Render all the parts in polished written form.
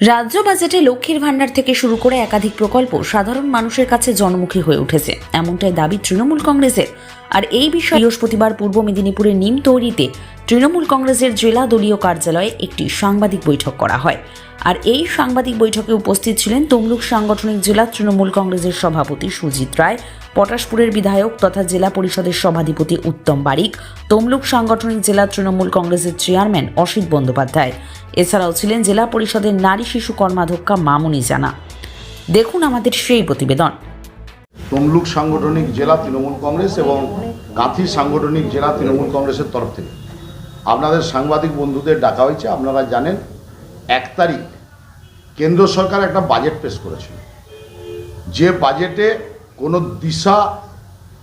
রাজ্য বাজেটে লক্ষ্মীর ভাণ্ডার থেকে শুরু করে একাধিক প্রকল্প সাধারণ মানুষের কাছে জনমুখী হয়ে উঠেছে, এমনটাই দাবি তৃণমূল কংগ্রেসের। আর এই বিষয়ে বৃহস্পতিবার পূর্ব মেদিনীপুরের নিম তৈরিতে তৃণমূল কংগ্রেসের জেলা দলীয় কার্যালয়ে একটি সাংবাদিক বৈঠক করা হয়। আর এই সাংবাদিক বৈঠকে উপস্থিত ছিলেন তমলুক সাংগঠনিক জেলা তৃণমূল কংগ্রেসের সভাপতি সুজিত রায়, পটাশপুরের বিধায়ক তথা জেলা পরিষদের সভাধিপতি উত্তম বারিক, তমলুক সাংগঠনিক জেলা তৃণমূল কংগ্রেসের চেয়ারম্যান অসিত বন্দ্যোপাধ্যায়। এছাড়াও ছিলেন জেলা পরিষদের নারী শিশু কর্মাধ্যক্ষা মামনি জানা। দেখুন আমাদের সেই প্রতিবেদন। তমলুক সাংগঠনিক জেলা তৃণমূল কংগ্রেস এবং কাঁথি সাংগঠনিক জেলা তৃণমূল কংগ্রেসের তরফ থেকে আপনাদের সাংবাদিক বন্ধুদের ডাকা হয়েছে। আপনারা জানেন 1 তারিখ কেন্দ্র সরকার একটা বাজেট পেশ করেছিল, যে বাজেটে কোনো দিশা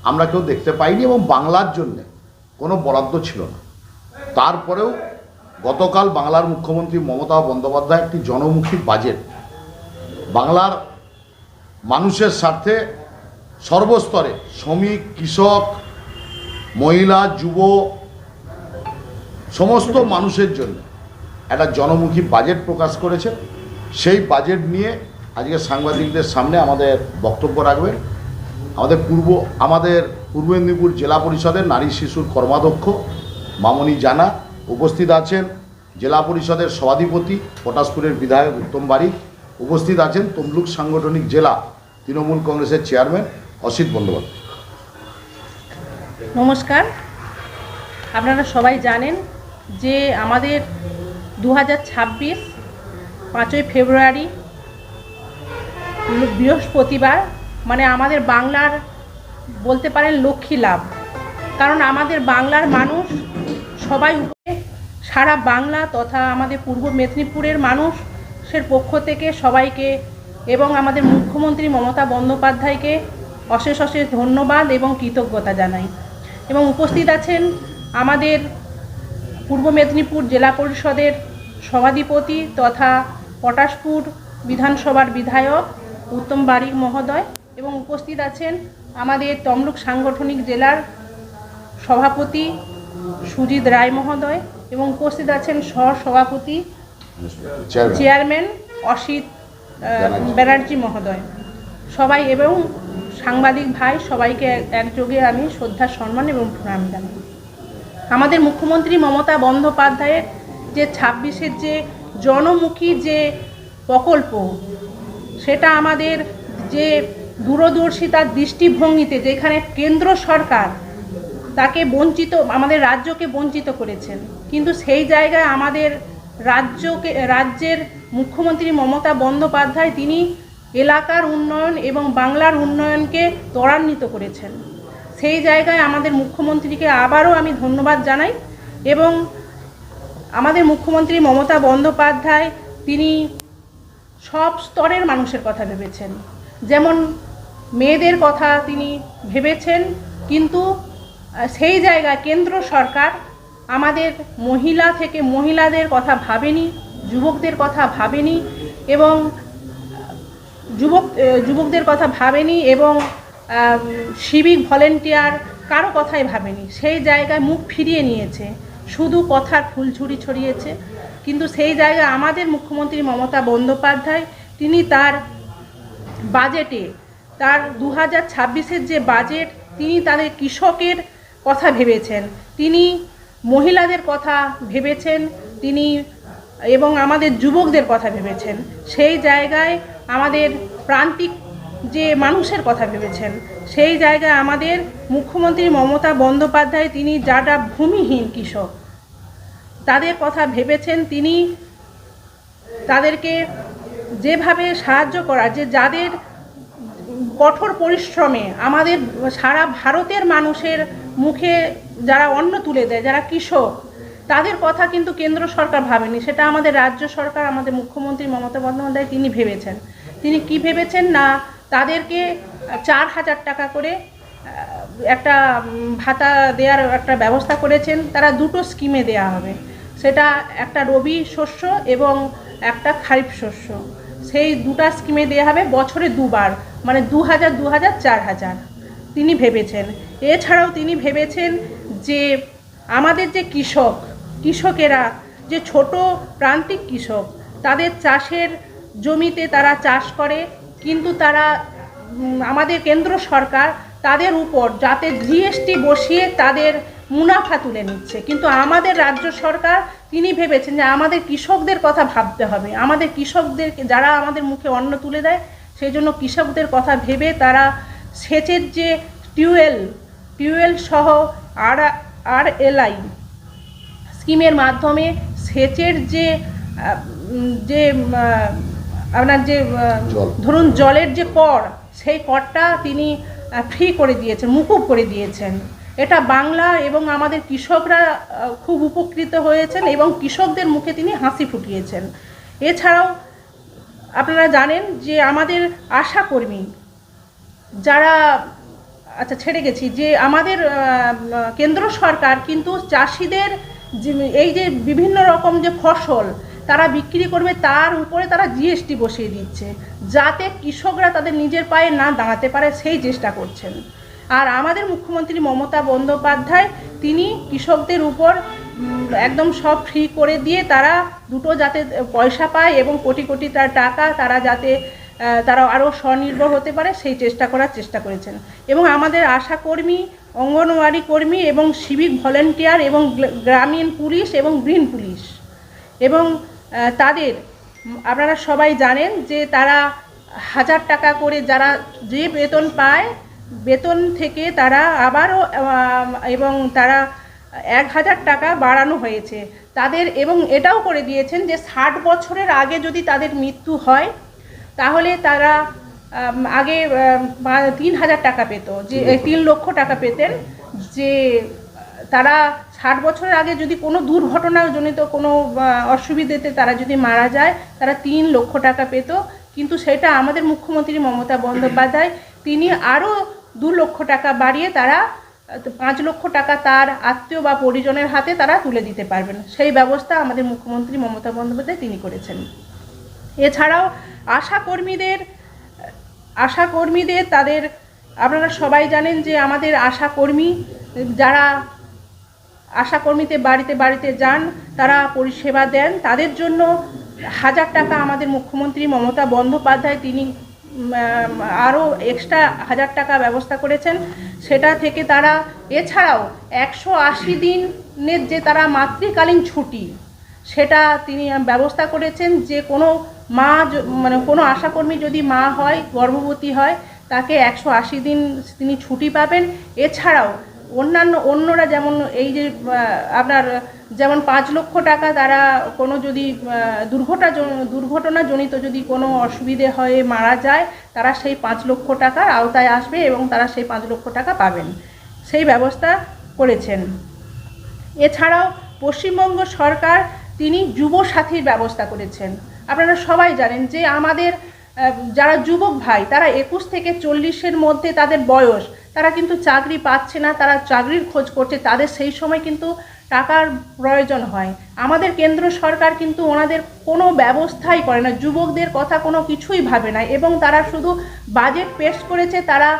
আমরা কেউ দেখতে পাইনি এবং বাংলার জন্য কোনো বরাদ্দ ছিল না। তারপরেও গতকাল বাংলার মুখ্যমন্ত্রী মমতা বন্দ্যোপাধ্যায় একটি জনমুখী বাজেট বাংলার মানুষের স্বার্থে সর্বস্তরে শ্রমিক, কৃষক, মহিলা, যুব সমস্ত মানুষের জন্য একটা জনমুখী বাজেট প্রকাশ করেছে। সেই বাজেট নিয়ে আজকে সাংবাদিকদের সামনে আমাদের বক্তব্য রাখবেন আমাদের পূর্ব মেদিনীপুর জেলা পরিষদের নারী শিশুর কর্মাধ্যক্ষ মামনি জানা। উপস্থিত আছেন জেলা পরিষদের সভাধিপতি পটাশপুরের বিধায়ক উত্তম বারিক। উপস্থিত আছেন তমলুক সাংগঠনিক জেলা তৃণমূল কংগ্রেসের চেয়ারম্যান অসিত বন্দ্যোপাধ্যায়। নমস্কার। আপনারা সবাই জানেন যে আমাদের 2026 5ই ফেব্রুয়ারি বৃহস্পতিবার, মানে আমাদের বাংলার বলতে পারেন লক্ষ্মী লাভ। কারণ আমাদের বাংলার মানুষ সবাই সারা বাংলা তথা আমাদের পূর্ব মেদিনীপুরের মানুষের পক্ষ থেকে সবাইকে এবং আমাদের মুখ্যমন্ত্রী মমতা বন্দ্যোপাধ্যায়কে অশেষ অশেষ ধন্যবাদ এবং কৃতজ্ঞতা জানাই। এবং উপস্থিত আছেন আমাদের পূর্ব মেদিনীপুর জেলা পরিষদের সভাধিপতি তথা পটাশপুর বিধানসভার বিধায়ক উত্তম বারিক মহোদয়, এবং উপস্থিত আছেন আমাদের তমলুক সাংগঠনিক জেলার সভাপতি সুজিত রায় মহোদয়, এবং উপস্থিত আছেন সহসভাপতি চেয়ারম্যান অসিত ব্যানার্জি মহোদয় সবাই, এবং সাংবাদিক ভাই সবাইকে একযোগে আমি শ্রদ্ধা, সম্মান এবং প্রণাম জানাই। আমাদের মুখ্যমন্ত্রী মমতা বন্দ্যোপাধ্যায়ের যে 26-এর যে জনমুখী যে প্রকল্প, সেটা আমাদের যে দূরদর্শিতার দৃষ্টিভঙ্গিতে যেখানে কেন্দ্র সরকার তাকে বঞ্চিত, আমাদের রাজ্যকে বঞ্চিত করেছেন, কিন্তু সেই জায়গায় আমাদের রাজ্যের মুখ্যমন্ত্রী মমতা বন্দ্যোপাধ্যায় তিনি এলাকার উন্নয়ন এবং বাংলার উন্নয়নকে ত্বরান্বিত করেছেন। সেই জায়গায় আমাদের মুখ্যমন্ত্রীকে আবারও আমি ধন্যবাদ জানাই। এবং আমাদের মুখ্যমন্ত্রী মমতা বন্দ্যোপাধ্যায় তিনি সব স্তরের মানুষের কথা ভেবেছেন। যেমন মেয়েদের কথা তিনি ভেবেছেন, কিন্তু সেই জায়গায় কেন্দ্র সরকার আমাদের মহিলাদের কথা ভাবেনি, যুবকদের কথা ভাবেনি, এবং যুবকদের কথা ভাবেনি, এবং সিভিক ভলেন্টিয়ার কারো কথাই ভাবেনি। সেই জায়গায় মুখ ফিরিয়ে নিয়েছে, শুধু কথার ফুলঝুরি ছড়িয়েছে। কিন্তু সেই জায়গায় আমাদের মুখ্যমন্ত্রী মমতা বন্দ্যোপাধ্যায় তিনি তার বাজেটে, তার 2026-এর যে বাজেট, তিনি তাদের কৃষকের কথা ভেবেছেন, তিনি মহিলাদের কথা ভেবেছেন, তিনি এবং আমাদের যুবকদের কথা ভেবেছেন। সেই জায়গায় আমাদের প্রান্তিক যে মানুষের কথা ভেবেছেন। সেই জায়গায় আমাদের মুখ্যমন্ত্রী মমতা বন্দ্যোপাধ্যায় তিনি যারা ভূমিহীন কৃষক তাদের কথা ভেবেছেন, তিনি তাদেরকে যেভাবে সাহায্য করা, যে যাদের কঠোর পরিশ্রমে আমাদের সারা ভারতের মানুষের মুখে যারা অন্ন তুলে দেয়, যারা কৃষক, তাদের কথা কিন্তু কেন্দ্র সরকার ভাবেনি, সেটা আমাদের রাজ্য সরকার, আমাদের মুখ্যমন্ত্রী মমতা বন্দ্যোপাধ্যায় তিনি ভেবেছেন। তিনি কি ভেবেছেন না, তাদেরকে 4,000 টাকা করে একটা ভাতা দেওয়ার একটা ব্যবস্থা করেছেন। তারা 2টো স্কিমে দেয়া হবে, সেটা একটা রবি শস্য এবং একটা খারিফ শস্য। সেই 2টা স্কিমে দেওয়া হবে বছরে 2বার, মানে 2,000, 2,000, 4,000 তিনি ভেবেছেন। এছাড়াও তিনি ভেবেছেন যে আমাদের যে কৃষকেরা, যে ছোট প্রান্তিক কৃষক, তাদের চাষের জমিতে তারা চাষ করে, কিন্তু তারা আমাদের কেন্দ্র সরকার তাদের উপর যাতে জিএসটি বসিয়ে তাদের মুনাফা তুলে নিচ্ছে। কিন্তু আমাদের রাজ্য সরকার তিনি ভেবেছেন যে আমাদের কৃষকদের কথা ভাবতে হবে, আমাদের কৃষকদের যারা আমাদের মুখে অন্ন তুলে দেয়, সেই জন্য কৃষকদের কথা ভেবে তারা সেচের যে টিউবওয়েল সহ RLI স্কিমের মাধ্যমে সেচের যে আপনার যে ধরুন জলের যে কর, সেই করটা তিনি ফ্রি করে দিয়েছেন, মুকুব করে দিয়েছেন। এটা বাংলা এবং আমাদের কৃষকরা খুব উপকৃত হয়েছেন এবং কৃষকদের মুখে তিনি হাসি ফুটিয়েছেন। এছাড়াও আপনারা জানেন যে আমাদের আশাকর্মী যারা ছেড়ে গেছি, যে আমাদের কেন্দ্র সরকার কিন্তু চাষিদের এই যে বিভিন্ন রকম যে ফসল তারা বিক্রি করবে তার উপরে তারা জিএসটি বসিয়ে দিচ্ছে, যাতে কৃষকরা তাদের নিজের পায়ে না দাঁড়াতে পারে, সেই চেষ্টা করছেন। আর আমাদের মুখ্যমন্ত্রী মমতা বন্দ্যোপাধ্যায় তিনি কৃষকদের উপর একদম সব ফ্রি করে দিয়ে তারা দুটো যাতে পয়সা পায় এবং কোটি কোটি টাকা তারা যাতে তারা আরও স্বনির্ভর হতে পারে, সেই চেষ্টা করেছেন। এবং আমাদের আশাকর্মী, অঙ্গনওয়াড়ি কর্মী এবং সিভিক ভলেন্টিয়ার এবং গ্রামীণ পুলিশ এবং গ্রিন পুলিশ এবং তাদের আপনারা সবাই জানেন যে তারা 1000 টাকা করে যারা যে বেতন পায়, বেতন থেকে তারা আবারও এবং তারা 1000 টাকা বাড়ানো হয়েছে তাদের। এবং এটাও করে দিয়েছেন যে 60 বছরের আগে যদি তাদের মৃত্যু হয় তাহলে তারা আগে 3000 টাকা পেত, যে 3 লক্ষ টাকা পেতেন। যে তারা 60 বছরের আগে যদি কোনো দুর্ঘটনাজনিত কোনো অসুবিধাতে তারা যদি মারা যায় তারা 3 লক্ষ টাকা পেত। কিন্তু সেটা আমাদের মুখ্যমন্ত্রী মমতা বন্দ্যোপাধ্যায় তিনি আরও 2 লক্ষ টাকা বাড়িয়ে তারা 5 লক্ষ টাকা তার আত্মীয় বা পরিজনের হাতে তারা তুলে দিতে পারবেন, সেই ব্যবস্থা আমাদের মুখ্যমন্ত্রী মমতা বন্দ্যোপাধ্যায় তিনি করেছেন। এছাড়াও আশাকর্মীদের তাদের আপনারা সবাই জানেন যে আমাদের আশাকর্মী যারা আশাকর্মীতে বাড়িতে বাড়িতে যান, তারা পরিষেবা দেন, তাদের জন্য 1000 টাকা আমাদের মুখ্যমন্ত্রী মমতা বন্দ্যোপাধ্যায় তিনি আরও এক্সট্রা 1000 টাকা ব্যবস্থা করেছেন। সেটা থেকে তারা এছাড়াও 180 দিনের যে তারা মাতৃকালীন ছুটি সেটা তিনি ব্যবস্থা করেছেন। যে কোনো মা কোনো আশাকর্মী যদি মা হয়, গর্ভবতী হয়, তাকে 180 দিন তিনি ছুটি পাবেন। এছাড়াও অন্যরা যেমন এই যে আপনার যেমন 5 লক্ষ টাকা তারা কোনো যদি দুর্ঘটনাজনিত যদি কোনো অসুবিধে হয়ে মারা যায় তারা সেই 5 লক্ষ টাকার আওতায় আসবে এবং তারা সেই 5 লক্ষ টাকা পাবেন, সেই ব্যবস্থা করেছেন। এছাড়াও পশ্চিমবঙ্গ সরকার তিনি যুবসাথীর ব্যবস্থা করেছেন। আপনারা সবাই জানেন যে আমাদের যারা যুবক ভাই তারা 21 থেকে 40-এর মধ্যে তাদের বয়স, তারা কিন্তু চাকরি পাচ্ছে না, তারা চাকরির খোঁজ করছে, তাদের সেই সময় কিন্তু টাকার প্রয়োজন হয়। আমাদের কেন্দ্র সরকার কিন্তু ওনাদের কোনো ব্যবস্থাই করে না, যুবকদের কথা কোনো কিছুই ভাবে না এবং তারা শুধু বাজেট পেশ করেছে, তারা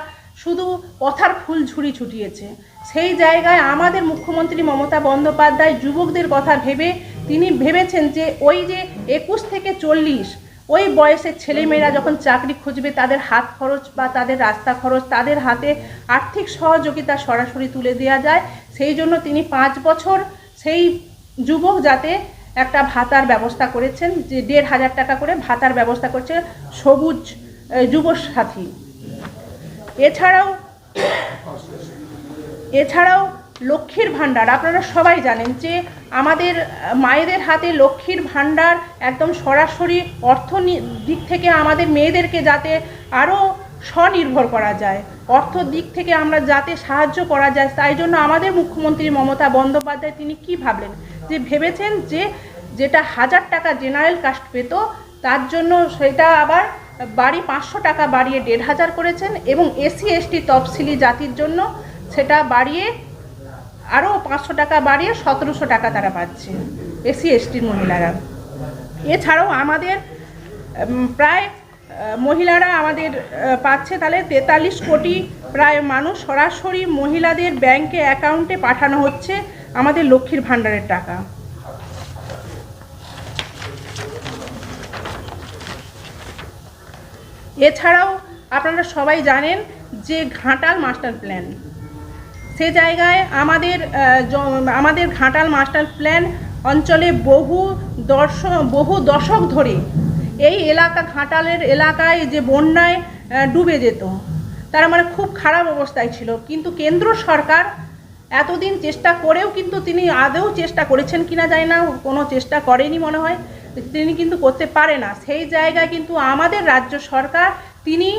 শুধু কথার ফুলঝুরি ছুটিয়েছে। সেই জায়গায় আমাদের মুখ্যমন্ত্রী মমতা বন্দ্যোপাধ্যায় যুবকদের কথা ভেবে তিনি ভেবেছেন যে ওই যে 21 থেকে 40 ওই বয়সের ছেলেমেয়েরা যখন চাকরি খুঁজবে তাদের হাত খরচ বা তাদের রাস্তা খরচ তাদের হাতে আর্থিক সহযোগিতা সরাসরি তুলে দেওয়া যায়, সেই জন্য তিনি 5 বছর সেই যুবক যাতে একটা ভাতার ব্যবস্থা করেছেন, যে 1500 টাকা করে ভাতার ব্যবস্থা করছে সবুজ যুবসাথী। এছাড়াও লক্ষ্মীর ভাণ্ডার, আপনারা সবাই জানেন যে আমাদের মায়েদের হাতে লক্ষ্মীর ভাণ্ডার একদম সরাসরি দিক থেকে আমাদের মেয়েদেরকে যাতে আরও স্বনির্ভর করা যায়, অর্থ দিক থেকে আমরা যাতে সাহায্য করা যায়, তাই জন্য আমাদের মুখ্যমন্ত্রী মমতা বন্দ্যোপাধ্যায় তিনি কি ভাবলেন যে ভেবেছেন যে যেটা 1000 টাকা জেনারেল কাস্ট পেত তার জন্য সেটা আবার 500 টাকা বাড়িয়ে 1500 করেছেন এবং SC ST তফসিলি জাতির জন্য সেটা বাড়িয়ে আরও 500 টাকা বাড়িয়ে 1700 টাকা তারা পাচ্ছে SC ST মহিলারা। এছাড়াও আমাদের প্রায় মহিলারা আমাদের পাচ্ছে তাহলে 43 কোটি প্রায় মানুষ সরাসরি মহিলাদের ব্যাংকে অ্যাকাউন্টে পাঠানো হচ্ছে আমাদের লক্ষ্মীর ভাণ্ডারের টাকা। এছাড়াও আপনারা সবাই জানেন যে ঘাটাল মাস্টার প্ল্যান, সে জায়গায় আমাদের ঘাটাল মাস্টার প্ল্যান অঞ্চলে বহু দশক ধরে এই এলাকা, ঘাটালের এলাকায় যে বন্যায় ডুবে যেত, তারা মানে খুব খারাপ অবস্থায় ছিল। কিন্তু কেন্দ্র সরকার এতদিন চেষ্টা করেও কিন্তু তিনি আদৌ চেষ্টা করেছেন কিনা জানি না, কোনো চেষ্টা করেনি মনে হয়, তিনি কিন্তু করতে পারে না। সেই জায়গায় কিন্তু আমাদের রাজ্য সরকার তিনি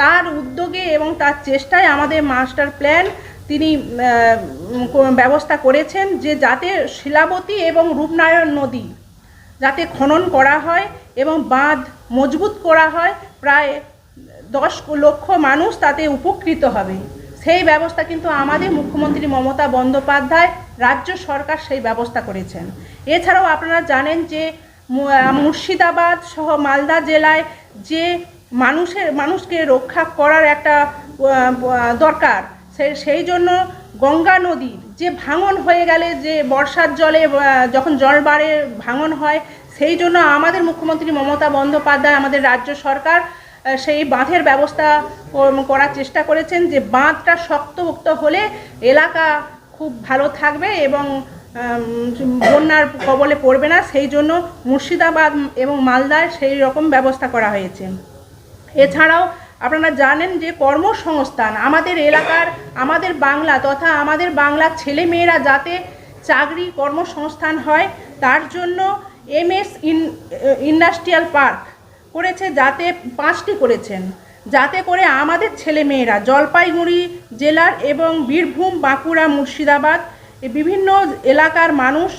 তার উদ্যোগে এবং তার চেষ্টায় আমাদের মাস্টার প্ল্যান তিনি ব্যবস্থা করেছেন যে যাতে শিলাবতী এবং রূপনারায়ণ নদী যাতে খনন করা হয় এবং বাঁধ মজবুত করা হয়, প্রায় 10 লক্ষ মানুষ তাতে উপকৃত হবে। সেই ব্যবস্থা কিন্তু আমাদের মুখ্যমন্ত্রী মমতা বন্দ্যোপাধ্যায়, রাজ্য সরকার সেই ব্যবস্থা করেছেন। এছাড়াও আপনারা জানেন যে মুর্শিদাবাদ সহ মালদা জেলায় যে মানুষকে রক্ষা করার একটা দরকার, সেই জন্য গঙ্গা নদীর যে ভাঙন হয়ে গেলে, যে বর্ষার জলে যখন জল বাড়ে ভাঙন হয়, সেই জন্য আমাদের মুখ্যমন্ত্রী মমতা বন্দ্যোপাধ্যায়, আমাদের রাজ্য সরকার সেই বাঁধের ব্যবস্থা করার চেষ্টা করেছেন যে বাঁধটা শক্তপোক্ত হলে এলাকা খুব ভালো থাকবে এবং বন্যার কবলে পড়বে না। সেই জন্য মুর্শিদাবাদ এবং মালদায় সেই রকম ব্যবস্থা করা হয়েছে। এছাড়াও আপনারা জানেন যে কর্মসংস্থান আমাদের এলাকার, আমাদের বাংলা তথা আমাদের বাংলার ছেলেমেয়েরা যাতে চাকরি কর্মসংস্থান হয়, তার জন্য MS ইন্ডাস্ট্রিয়াল পার্ক করেছে, যাতে 5টি করেছেন, যাতে করে আমাদের ছেলেমেয়েরা জলপাইগুড়ি জেলার এবং বীরভূম, বাঁকুড়া, মুর্শিদাবাদ এই বিভিন্ন এলাকার মানুষ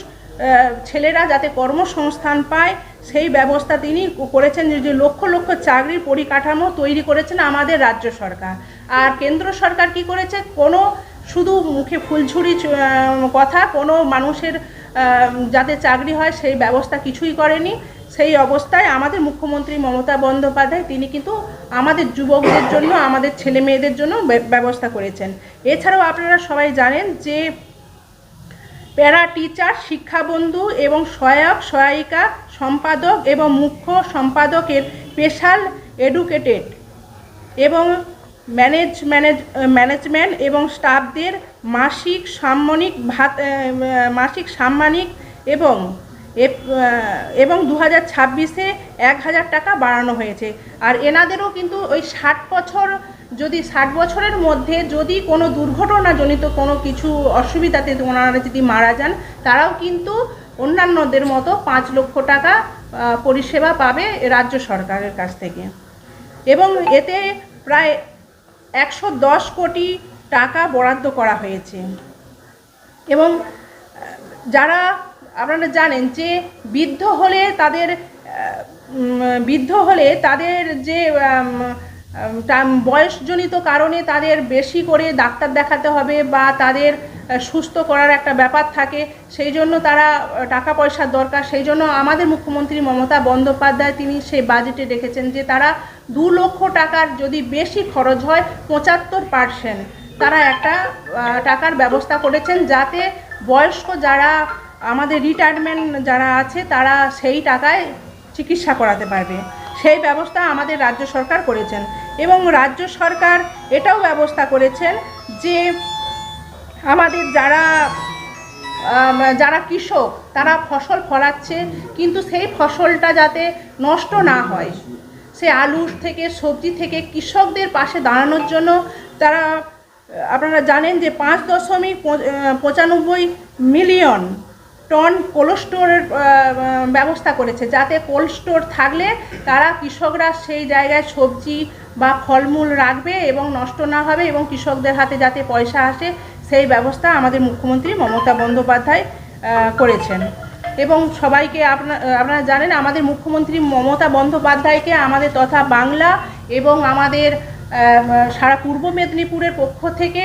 ছেলেরা যাতে কর্মসংস্থান পায়, সেই ব্যবস্থা তিনি করেছেন। যে লক্ষ লক্ষ চাকরির পরিকাঠামো তৈরি করেছেন আমাদের রাজ্য সরকার। আর কেন্দ্র সরকার কি করেছে, কোনো শুধু মুখে ফুলঝুরি কথা, কোনো মানুষের যাতে চাকরি হয় সেই ব্যবস্থা কিছুই করেনি। সেই অবস্থায় আমাদের মুখ্যমন্ত্রী মমতা বন্দ্যোপাধ্যায় তিনি কিন্তু আমাদের যুবকদের জন্য, আমাদের ছেলে মেয়েদের জন্য ব্যবস্থা করেছেন। এছাড়াও আপনারা সবাই জানেন যে প্যারা টিচার, শিক্ষাবন্ধু এবং সহায়িকা সম্পাদক এবং মুখ্য সম্পাদকের স্পেশাল এডুকেটেড এবং ম্যানেজমেন্ট এবং স্টাফদের মাসিক সাম্মানিক এবং 2026-এ 1000 টাকা বাড়ানো হয়েছে। আর এনাদেরও কিন্তু ওই 60 বছরের মধ্যে যদি কোনো দুর্ঘটনাজনিত কোনো কিছু অসুবিধাতে ওনারা যদি মারা যান, তারাও কিন্তু অন্যান্যদের মতো 5 লক্ষ টাকা পরিষেবা পাবে রাজ্য সরকারের কাছ থেকে। এবং এতে প্রায় 110 কোটি টাকা বরাদ্দ করা হয়েছে। এবং যারা আপনারা জানেন যে বৃদ্ধ হলে তাদের যে বয়সজনিত কারণে তাদের বেশি করে ডাক্তার দেখাতে হবে বা তাদের সুস্থ করার একটা ব্যাপার থাকে, সেই জন্য তারা টাকা পয়সার দরকার। সেই জন্য আমাদের মুখ্যমন্ত্রী মমতা বন্দ্যোপাধ্যায় তিনি সেই বাজেটে রেখেছেন যে তারা 2 লক্ষ টাকার যদি বেশি খরচ হয় 75% তারা একটা টাকার ব্যবস্থা করেছেন, যাতে বয়স্ক যারা আমাদের রিটায়ারমেন্ট যারা আছে তারা সেই টাকায় চিকিৎসা করাতে পারবে। সেই ব্যবস্থা আমাদের রাজ্য সরকার করেছেন। এবং রাজ্য সরকার এটাও ব্যবস্থা করেছেন যে আমাদের যারা কৃষক তারা ফসল ফলাচ্ছে, কিন্তু সেই ফসলটা যাতে নষ্ট না হয়, সে আলু থেকে সবজি থেকে কৃষকদের পাশে দাঁড়ানোর জন্য তারা আপনারা জানেন যে 5.95 মিলিয়ন টন কোল্ড স্টোরের ব্যবস্থা করেছে, যাতে কোল্ড স্টোর থাকলে তারা কৃষকরা সেই জায়গায় সবজি বা ফলমূল রাখবে এবং নষ্ট না হবে এবং কৃষকদের হাতে যাতে পয়সা আসে, সেই ব্যবস্থা আমাদের মুখ্যমন্ত্রী মমতা বন্দ্যোপাধ্যায় করেছেন। এবং সবাইকে আপনারা জানেন আমাদের মুখ্যমন্ত্রী মমতা বন্দ্যোপাধ্যায়কে আমাদের তথা বাংলা এবং আমাদের সারা পূর্ব মেদিনীপুরের পক্ষ থেকে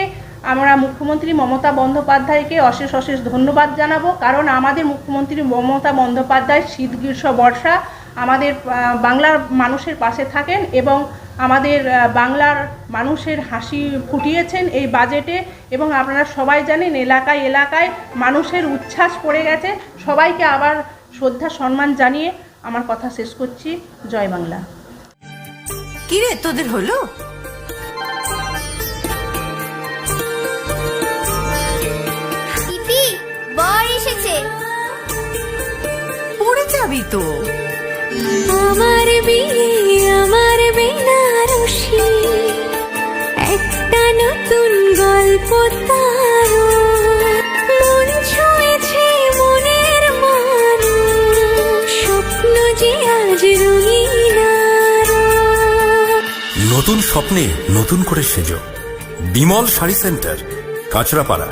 আমরা মুখ্যমন্ত্রী মমতা বন্দ্যোপাধ্যায়কে অশেষ অশেষ ধন্যবাদ জানাবো। কারণ আমাদের মুখ্যমন্ত্রী মমতা বন্দ্যোপাধ্যায় শীত গ্রীষ্ম বর্ষা আমাদের বাংলার মানুষের পাশে থাকেন এবং আমাদের বাংলার মানুষের হাসি ফুটিয়েছেন এই বাজেটে। এবং আপনারা সবাই জানেন এলাকায় এলাকায় মানুষের উচ্ছ্বাস পড়ে গেছে। সবাইকে আবার শ্রদ্ধা সম্মান জানিয়ে আমার কথা শেষ করছি। জয় বাংলা। কি রে, তোদের হলো? দিদি, বর এসেছে। পড়ে যাবি তো। আমার বিয়ে, আমার বেনারসি, একটা নতুন গল্প তার, মন ছুঁয়েছে মনের মানুষ, স্বপ্ন যে আজ রঙিন আরো। নতুন স্বপ্নে নতুন করে সেজো। বিমল শাড়ি সেন্টার, কাঁচরাপাড়া।